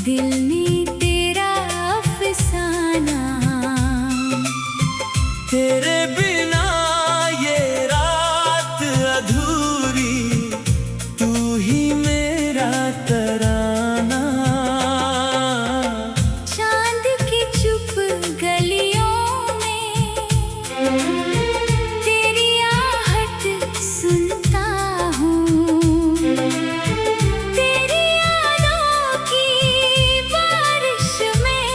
दिल ने तेरा अफसाना, तेरे बिना ये रात अधूरी, तू ही मेरा तराना। चांद की चुप गलियों में तेरी आहट सुनता हूँ, तेरी यादों की बारिश में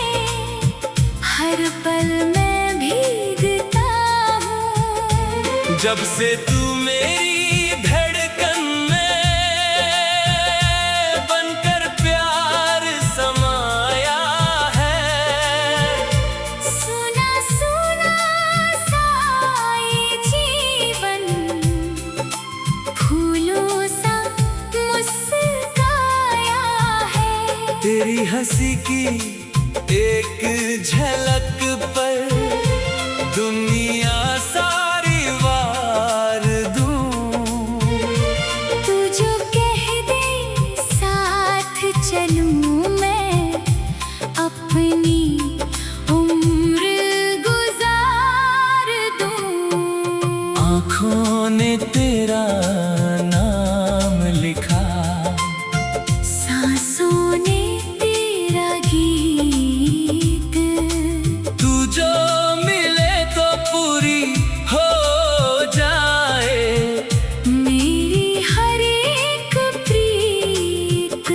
हर पल मैं भीगता हूँ। जब से तू मेरी धड़कन में बनकर प्यार समाया है, सुना सुना सा ये जीवन फूलों सा मुस्काया है। तेरी हंसी की एक झलक पर दुनिया सारी वार दूं। तू जो कह दे साथ चलूं मैं, अपनी उम्र गुजार दूं। आँखों ने तेरा नाम लिखा, सांसों ने तेरा गीत, तू जो मिले तो पूरी हो जाए मेरी हर एक प्रीत।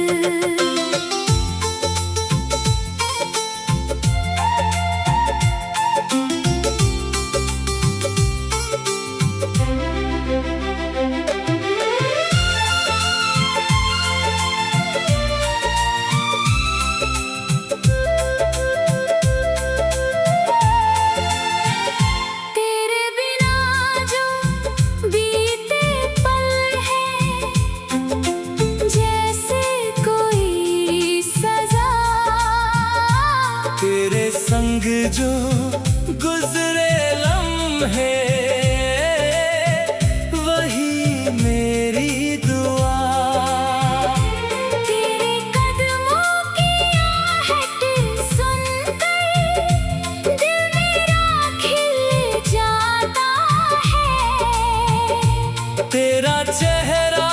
तेरे बिना जो बीते पल हैं, जैसे कोई सजा। तेरे संग जो गुजरे लम्हे, वही मेरी दुआ। तेरे कदमों की आहट सुनकर दिल मेरा खिल जाता है। तेरा चेहरा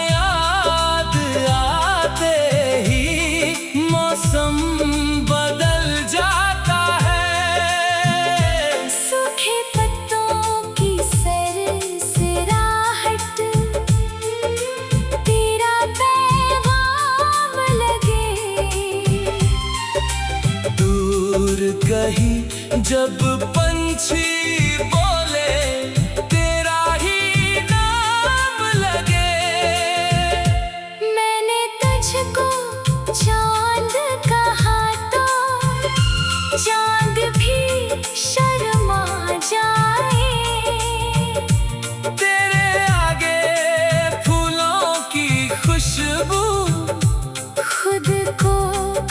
याद आते ही मौसम बदल जाता है। सूखे पत्तों की सरसराहट, तेरा पैगाम लगे। दूर कहीं जब पंछी बोले, तेरा ही नाम लगे। मैंने तुझको चांद कहा तो चांद भी शर्मा जाए। तेरे आगे फूलों की खुशबू, खुद को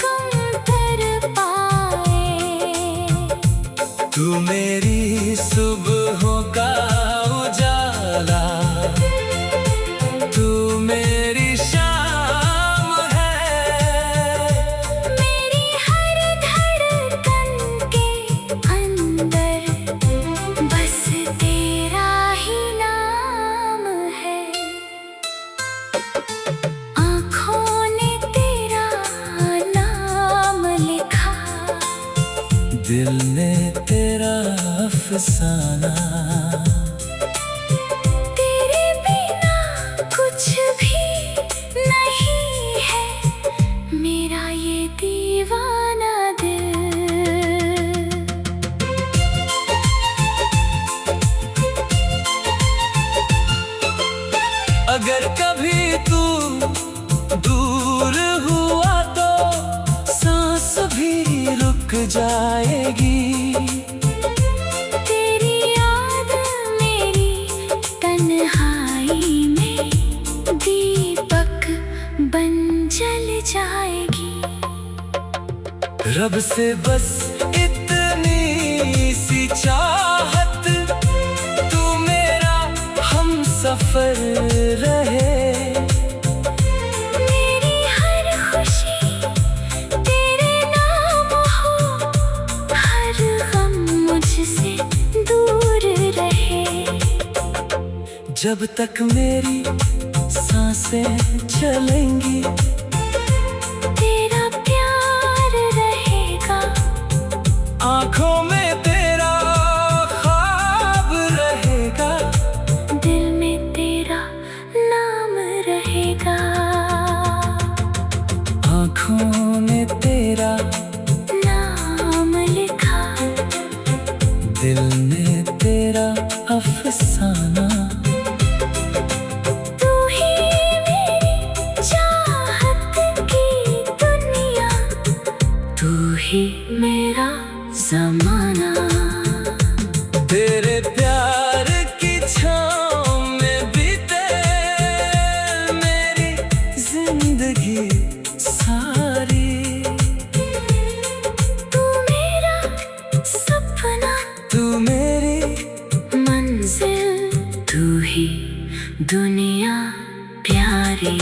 कम कर पाए। तू मेरी सुबहों का उजाला, तू मेरी शाम है। मेरी हर धड़कन के अंदर बस तेरा ही नाम है। आँखों ने तेरा नाम लिखा, दिल ने तेरा अफसाना। तेरे बिना कुछ भी नहीं है मेरा ये दीवाना दिल। अगर कभी तू दूर हुआ तो सांस भी रुक जाएगी। तेरी याद मेरी तन्हाई में दीपक बन जल जाएगी। रब से बस इतनी सी चाहत, तू मेरा हम सफर रहे। मेरी हर खुशी जब तक मेरी सांसें चलेंगी, तेरा प्यार रहेगा। आंखों में तेरा ख्वाब रहेगा, दिल में तेरा नाम रहेगा। आंखों में तेरा नाम लिखा, दिल में तेरा अफसाना। तू ही मेरी चाहत की दुनिया, तू ही मेरा ज़माना। तेरे प्यार की छाँव में बीते मेरी जिंदगी सारी। तू मेरा सपना, तू मेरी मंजिल, तू ही दुनिया प्यारी।